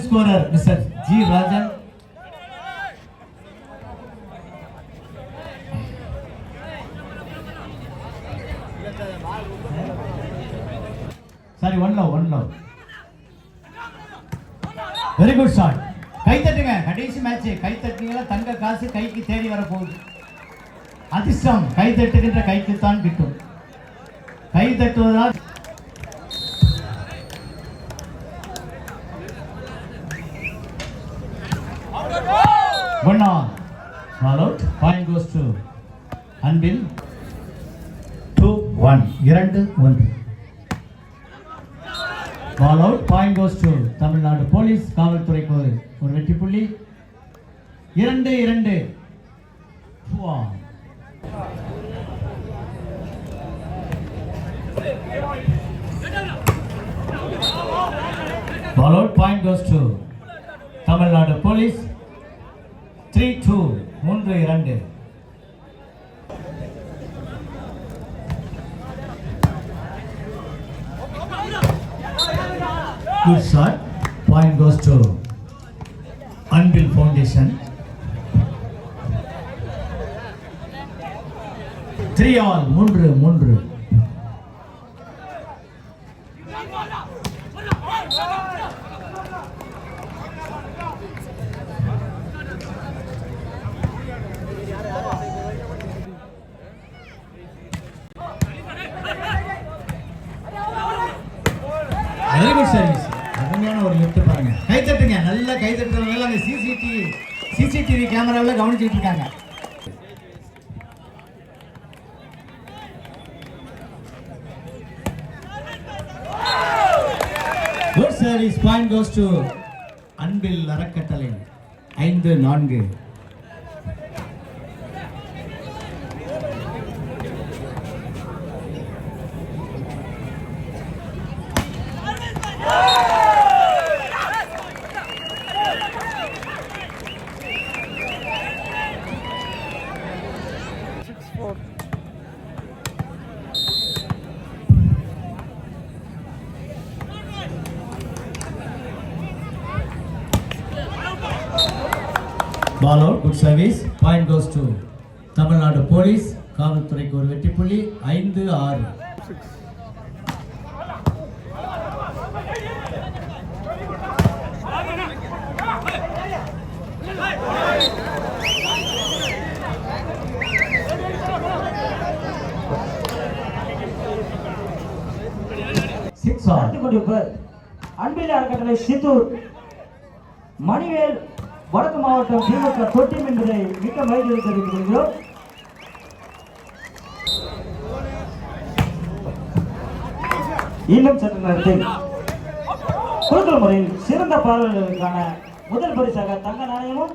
Scorer Mr. G. Rajan. Sorry, one love. Very good shot. கை தட்டுங்க. கடைசி match கை தட்டினீங்களா தங்க காசு கைக்கு தேடி வர போகுது. அதிர்ஷ்டம் கை தட்டுகின்ற கைக்கு தான் கிட்டும். கை தட்டுவதால் one on. All out. Point goes to Anbil. 2-1. 2-1. Ball out. Point goes to Tamil Nadu Police. காவல்துறைக்கு ஒரு வெற்றி புள்ளி. 2-2. Ball out. Point goes to Tamil Nadu Police. 3-2. 3-2. Good shot. Point goes to Anbil Foundation. 3-all. 3-3. Very good service. அருமையான ஒரு lift பாருங்க. கை தட்டுங்க. நல்ல கை தட்டுறவங்க அந்த சிசிடிவி கேமராவுல கவனிச்சிட்டு இருக்காங்க. Good service. Point goes to Anbil அறக்கட்டளை. 5-4. Ball out. Good service. Point goes to Tamil Nadu Police. காவல்துறைக்கு ஒரு வெற்றி புள்ளி. 5-6. அன்பில் அறக்கட்டளை சித்தூர் மணிவேல் வடக்கு மாவட்டம் திமுக தொட்டியம் என்பதை மிக்க மகிழ்ச்சி தெரிவித்துக் கொள்கிறோம். இன்னும் சற்று நேரத்தில் குழுக்கள் முறையில் சிறந்த பாடல்களுக்கான முதல் பரிசாக தங்க நாணயமும்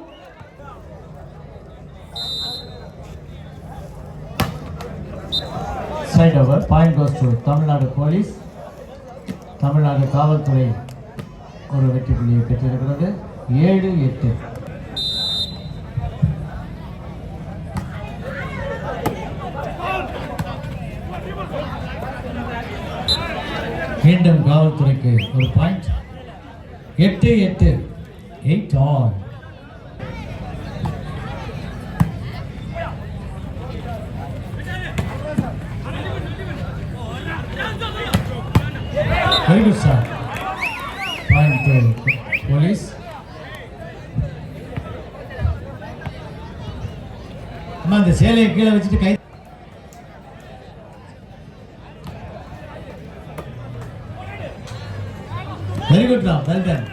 side over. Point goes to Tamil Nadu Police. Tamil Nadu காவல்துறை ஒரு வெற்றி புள்ளியை பெற்றிருக்கிறது. 7-8. மீண்டும் காவல்துறைக்கு ஒரு point. 8-8. 8-all. Very good shot. Point to Police. அம்மா அந்த சேலையை கீழே வச்சுட்டு கை. Very good job. Well done.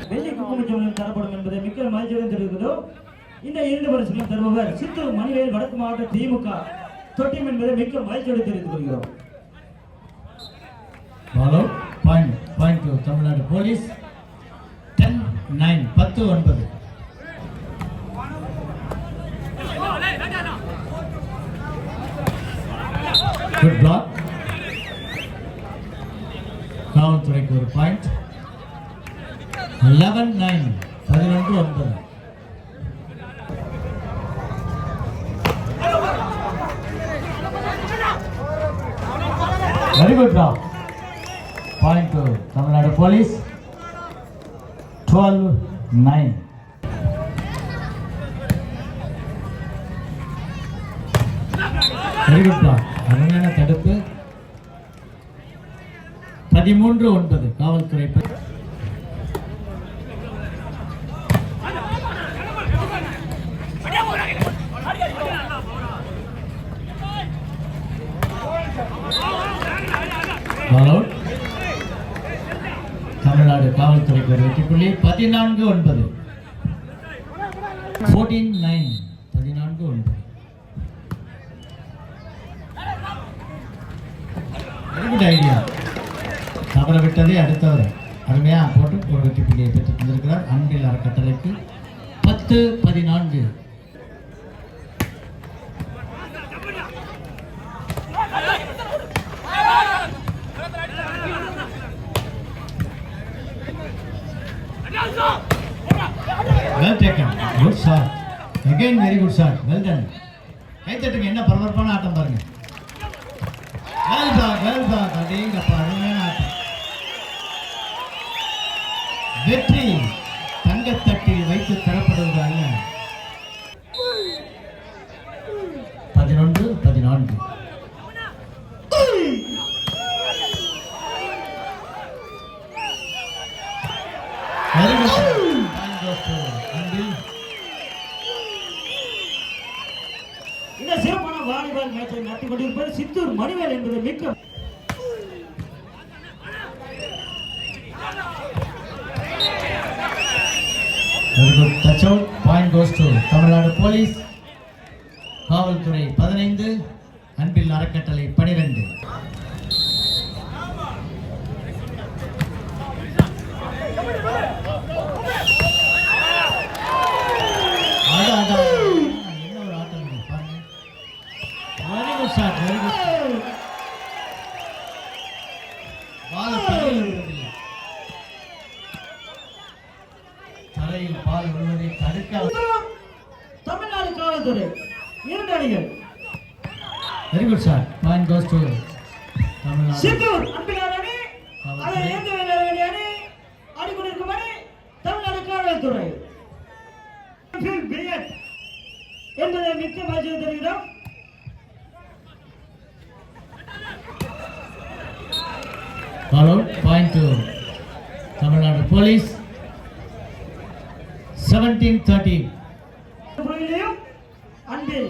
வெள்ளி குங்குமம் தரப்படும் என்பதை மிக்க மகிழ்ச்சியுடன் தெரிவிக்கிறோம். இந்த 2 பரிசுகளும் தருபவர் சித்தூர் மணிவேல் வடக்கு மாவட்ட திமுக தொட்டியம் என்பதை மிக்க மகிழ்ச்சியோடு தெரிவித்துக் கொள்கிறோம். Point to Tamil Nadu Police. 10-9. 10-9. Good block. காவல்துறைக்கு ஒரு point. 11-9. 11-9. Very good drop. Point to Tamil Nadu Police. 12-9. Very good drop. அருமையான தடுப்பு. 13-9 காவல்துறை. தமிழ்நாடு காவல்துறைக்கு ஒரு வெற்றி புள்ளி. 14-9. 14-9. 14-9. Very good idea. தவற விட்டதே அடுத்தவர் அருமையா போட்டு ஒரு வெற்றி புள்ளியை பெற்று தந்திருக்கிறார். அன்பில் அறக்கட்டளைக்கு 10-14. Well taken. Good shot. Again very good shot. Well done. கை தட்டுங்க. என்ன பரபரப்பான ஆட்டம் பாருங்க. Well back. அடேங்கப்பா அருமையான ஆட்டம். வெற்றி தங்கத்தட்டில் வைத்து தரப்படுவது அல்ல. 11-14. Very good. இந்த சிறப்பான வாலிபால் மேட்சை நடத்தி கொண்டிருப்பது சித்தூர் மணிவேல் என்பது மிக்க Very good touch out. Point goes to Tamil Nadu Police. காவல்துறை 15, அன்பில் அறக்கட்டளை 12. என்ன ஒரு ஆட்டம் பாருங்க. Very good shot. Very good. பால் விழுவதில்லை. தரையில் பால் விழுவதை தடுக்க தமிழ்நாடு காவல்துறை 2 அணிகள். Very good shot. Point goes to Tamil Nadu. Chittoor அன்பிலார் அணி அதை ஏந்து வேண்டிய அணி ஆடிக்கொண்டிருக்கும் அணி தமிழ்நாடு காவல்துறை. என்பதை மிக்க மகிழ்ச்சி தருகிறோம். Followed. Point to Tamil Nadu Police. 17-13. அன்பில்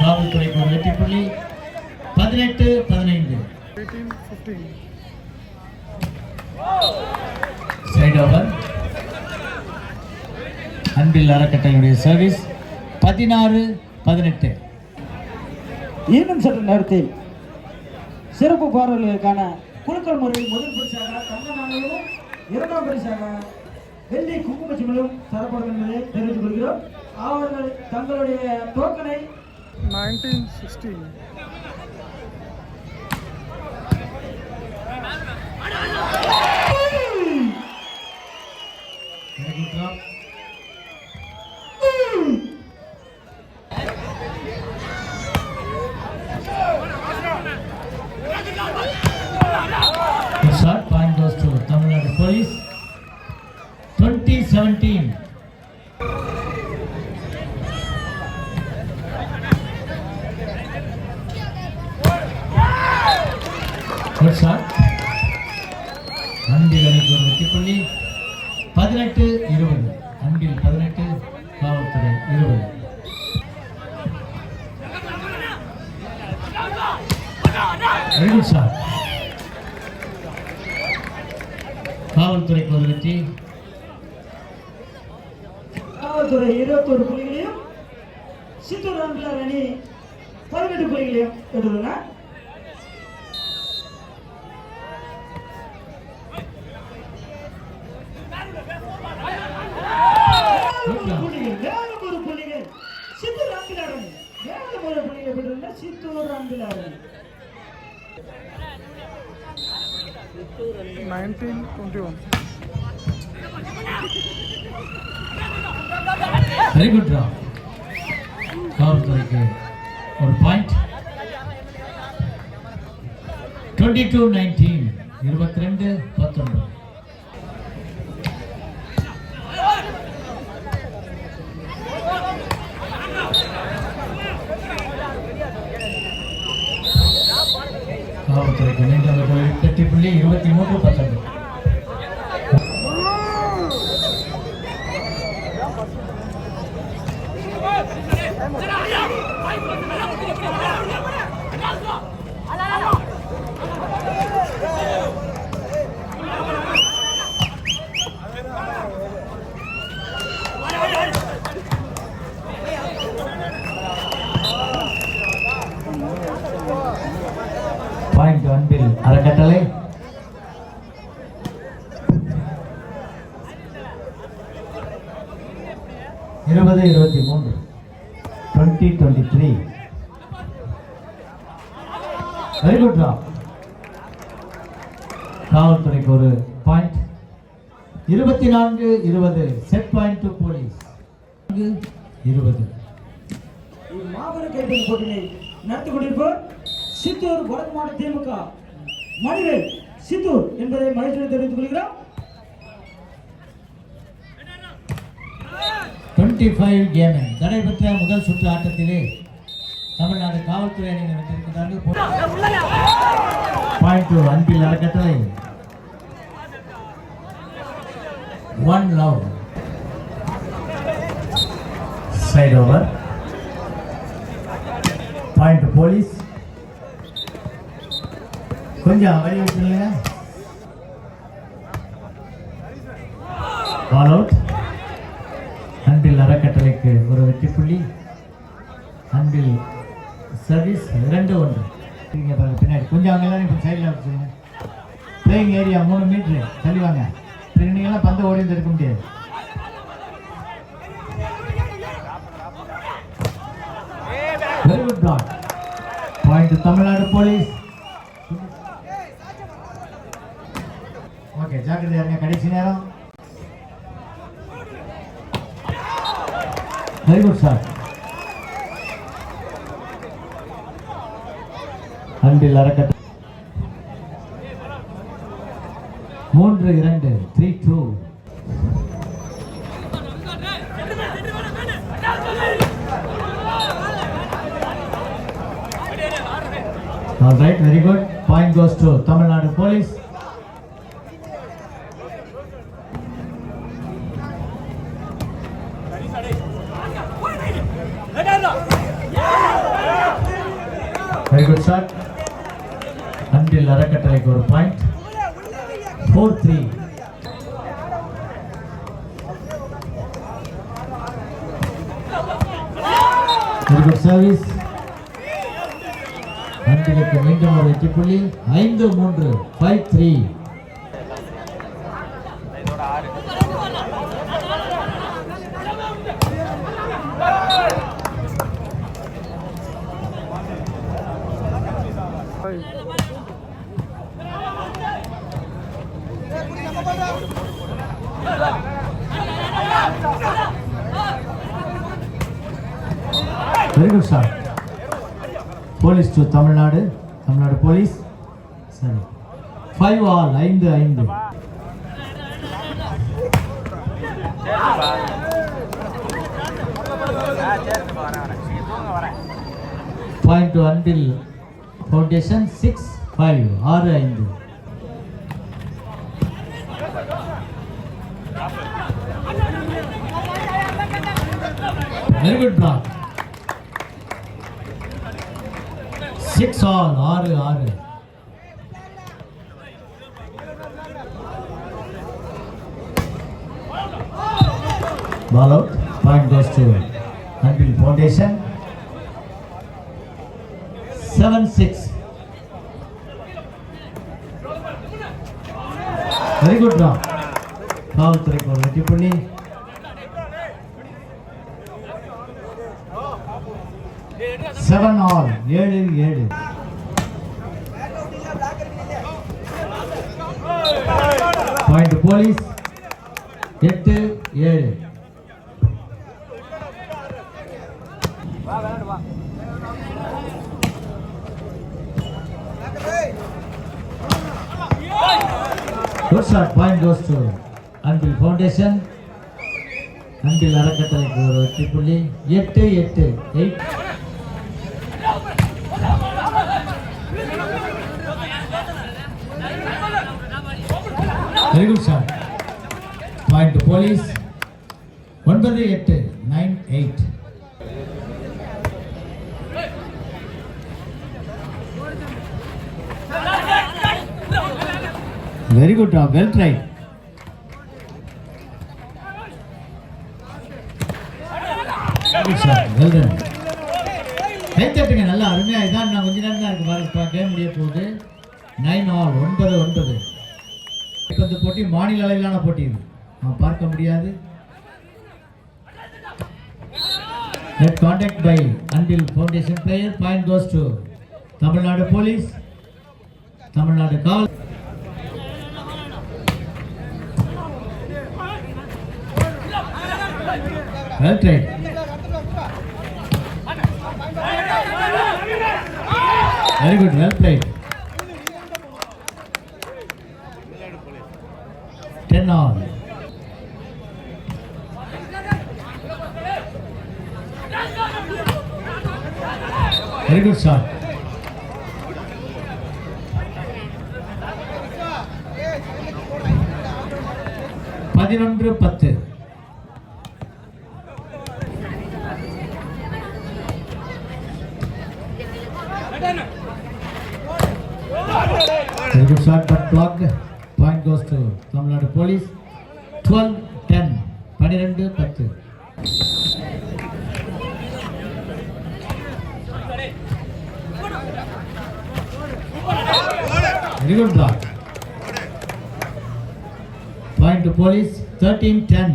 காவல்துறைக்கு ஒரு வெற்றி புள்ளி. 18-15. Side over. அன்பில் அறக்கட்டளையுடைய சர்வீஸ். 16-18. இன்னும் சற்று நேரத்தில் சிறப்பு பார்வைகளுக்கான குலுக்கல் முறையில் முதல் பரிசாக தங்க நாணயமும், 2ஆம் பரிசாக வெள்ளி குங்குமச்சிமலும் தரப்படும் என்பதை தெரிவித்துக் கொள்கிறோம். அவர்கள் தங்களுடைய டோக்கனை 1916. Shot. Point goes to Tamil Nadu Police. 20-17. Good shot. அன்பில் அணிக்கு ஒரு வெற்றி புள்ளி. 18-20. அன்பில் 18, காவல்துறை 20. Very good shot. காவல்துறைக்கு ஒரு வெற்றி. காவல்துறை 21 புள்ளிகளையும் சித்தூர் ராம்கிலார் அணி 18 புள்ளிகளையும் பெற்றுள்ளன. புள்ளிகள் சித்தூர் ராம்கிலார் அணி 7 புள்ளிகளை பெற்றுள்ள சித்தூர் ராம்கிலார் அணி 19-21. Very good draw. காவல்துறைக்கு ஒரு பாயிண்ட். 22-19, 22-19. காவல்துறைக்கு மீண்டும் ஒரு வெற்றி புள்ளி. 23-19. பாயிண்ட் அன்பில் அறக்கட்டளை. இருபது 23, 20-23. Very good draw. காவல்துறைக்கு ஒரு point. 24-20, set point to police. 20. மாபெரும் கைப்பந்து போட்டியை நடத்தி கொண்டிருப்போர் சித்தூர் வடக்கு மாவட்ட திமுக மணிவேல் சித்தூர் என்பதை மகிழ்ச்சியுடன் தெரிவித்துக் கொள்கிறோம். 25 கேமிங் நடைபெற்ற முதல் சுற்று ஆட்டத்திலே தமிழ்நாடு காவல்துறை அணியினர் வென்றிருக்கிறார்கள். பாயிண்ட் டு அன்பில் அறக்கட்டளை. 1 love. Side over. Point to police. கொஞ்சம் வழி வச்சுருங்க. All out. அன்பில் அறக்கட்டளைக்கு ஒரு வெற்றி புள்ளி. அன்பில் சர்வீஸ் 2-1. பின்னாடி கொஞ்சம் அவங்க எல்லாரும் இப்போ சைடில் வச்சுருங்க. பிளேயிங் ஏரியா 3 மீட்டரு தள்ளி வாங்க. நீங்களாம் பந்து ஓடி இருக்க முடியாது. Very good dot. Point Tamil Nadu police. Okay, ஜாக்கிரதையா இருங்க. கடைசி நேரம். Very good sir. அன்பில் அறக்கட்டளை 3-2, 3-2. All right, very good. Point goes to Tamil Nadu Police. Very good shot. Until அறக்கட்டளைக்கு ஒரு பாயிண்ட். 4-3. Very good service. அன்பிலுக்கு மீண்டும் ஒரு வெற்றி புள்ளி. 5-3, 5-3. Very good shot. Police to Tamil Nadu Police. Sorry. 5-all, 5-5. Point to Anbil Foundation 6-5, 6-5. Very good block. 6-all, 6-6. Ball out. Point goes to Anvil Foundation. 7-6. Very good draw. காவல்துறைக்கு ஒரு வெற்றி புள்ளி. Seven all. 7-7. Point to police. 8-7. Good shot. Point goes to Anvil Foundation. Anvil அறக்கட்டளைக்கு ஒரு வெற்றி புள்ளி. 8-8. Very good shot. Point to police. 9-8. 9-8. Very good job. Well tried. Good shot. Well done. கை தட்டுங்க நல்லா அருமையா. இதான் நான் கொஞ்ச நேரம் தான் இருக்கு பாருங்க. கேம் முடிய போகுது. 9 all. 9-9. இந்த போட்டி மாநில அளவிலான போட்டி இது. நாம் பார்க்க முடியாது. Net contact by Anvil Foundation player. Point goes to Tamil Nadu Police. Tamil Nadu Kaval. Well tried. Very good. Well played. 10 all. Very good shot. பதினொன்று 10. Very good shot but blocked. Point goes to Tamil Nadu Police. 12-10. 12-10. Very good block. Point to Police. 13-10.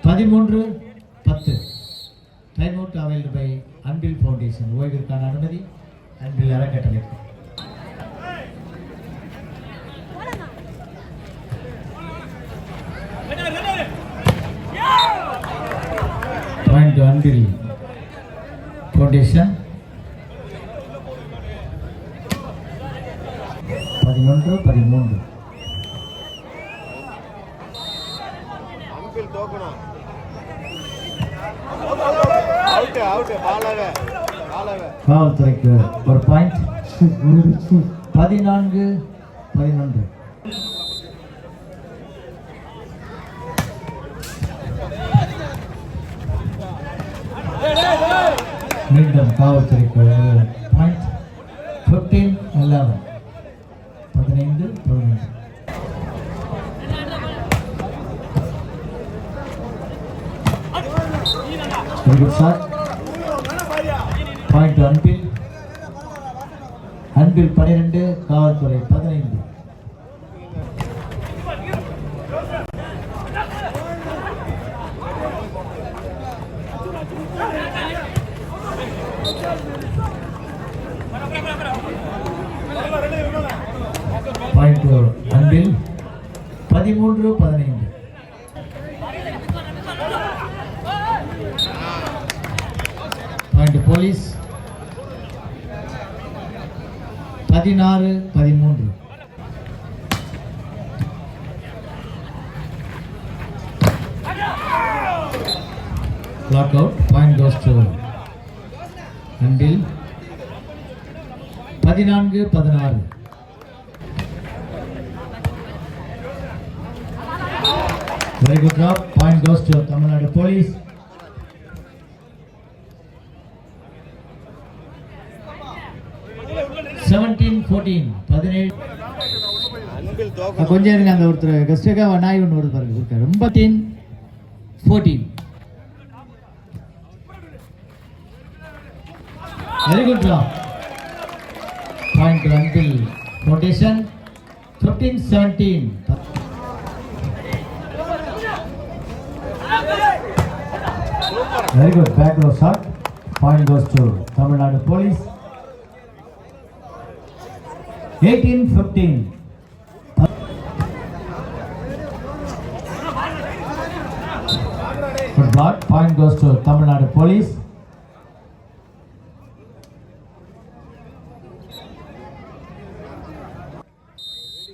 13-10. Time out availed by Anvil Foundation. ஓய்விற்கான அனுமதி Anvil அறக்கட்டளைக்கு. Point to Anvil Foundation. 11-13. காவல்துறைக்கு ஒரு point. 14-11. மீண்டும் காவல்துறைக்கு ஒரு point. 15-11. 15-11. Very good shot. Point to Anvil. Anvil 12, காவல்துறை 15. Point to Anvil 13-15. Point to Police 16-13. Lockout. Point goes to Anvil 14-16. Very good job. Point goes to Tamil Nadu Police. கொஞ்சம் இருங்க. அந்த ஒருத்தர் கஸ்டக்காக நாய் ஒன்று வருது பாருங்க. ரொம்ப 14. Very good job. Point to Anpil Foundation. 15-17. Very good back row shot. Point goes to Tamil Nadu Police. 18-15. Good block. Point goes to Tamil Nadu Police.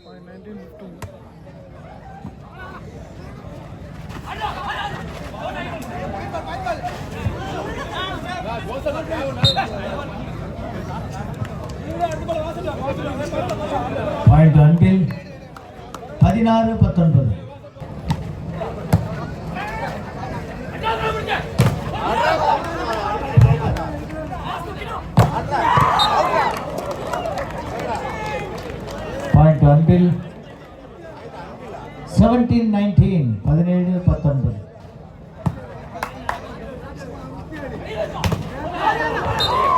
Point 19-15. Point until 16-19. Point until 17-19. 17-19.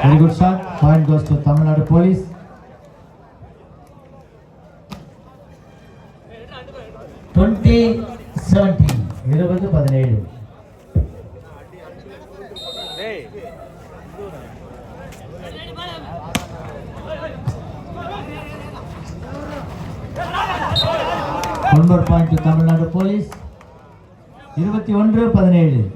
Very good shot. Point goes to Tamil Nadu Police. 20-17. 20-17. One more point to Tamil Nadu Police. 21-17.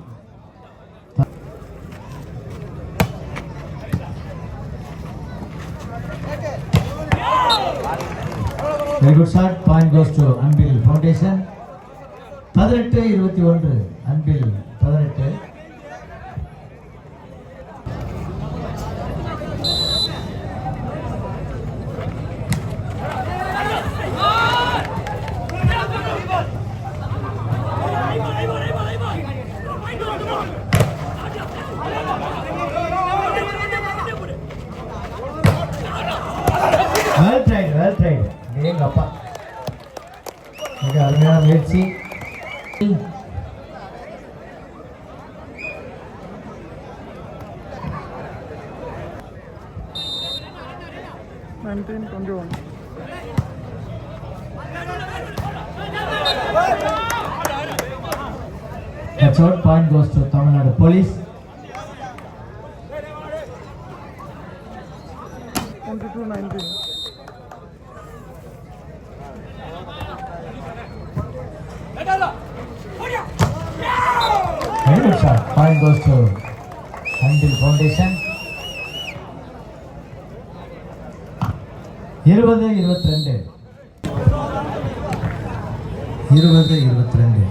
Very good shot. Point goes to Anpil Foundation. 18-21. Anpil 18. Well tried, well tried. எங்க அப்பா மிக அருமையான முயற்சி. 19-21. That's out. Point goes to Tamil Nadu Police. 22-19. Very good shot. Point goes to Anpil Foundation. 20-22. 20-22.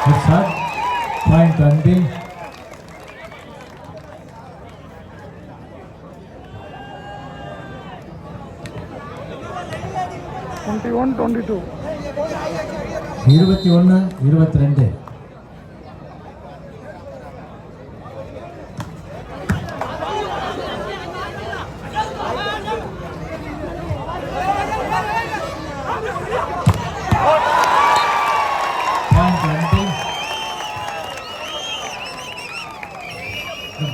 Good shot. Point to Anpil. 21-22. 21-22.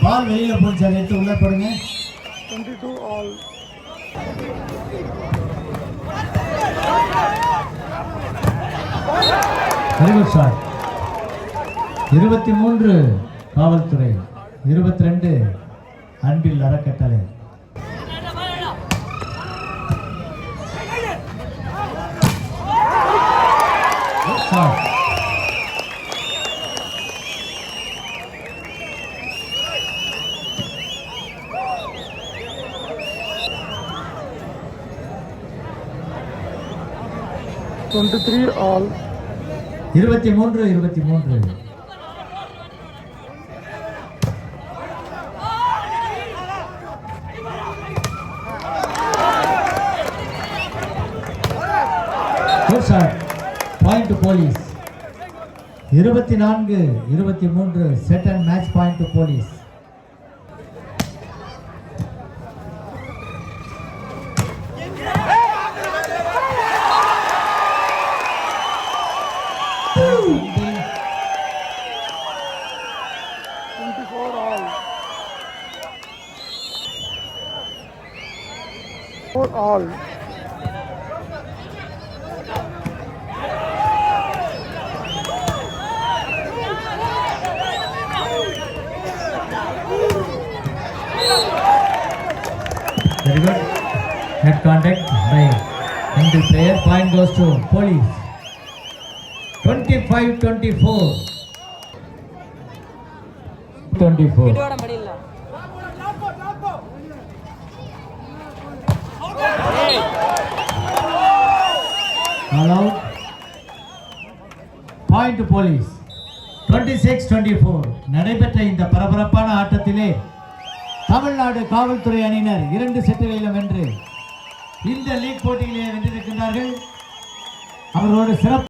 பால் வெளியில போச்சு, அதை எடுத்து உள்ள போடுங்க. 22 all. Very good shot. 23 காவல்துறை, 22 அன்பில் அறக்கட்டளை. Good shot. all. 23. Good shot. Point to police. 24-23. Set and match point to police. 24 all. 4 all. Very good. Head contact by Handle player. Point goes to Police. 25-24. 24. All out. Point to Police. 26-24. நடைபெற்ற இந்த பரபரப்பான ஆட்டத்திலே தமிழ்நாடு காவல்துறை அணியினர் 2 செட்டுகளிலும் வென்று இந்த league போட்டியிலே வென்றிருக்கின்றார்கள். அவர்களோடு சிறப்பு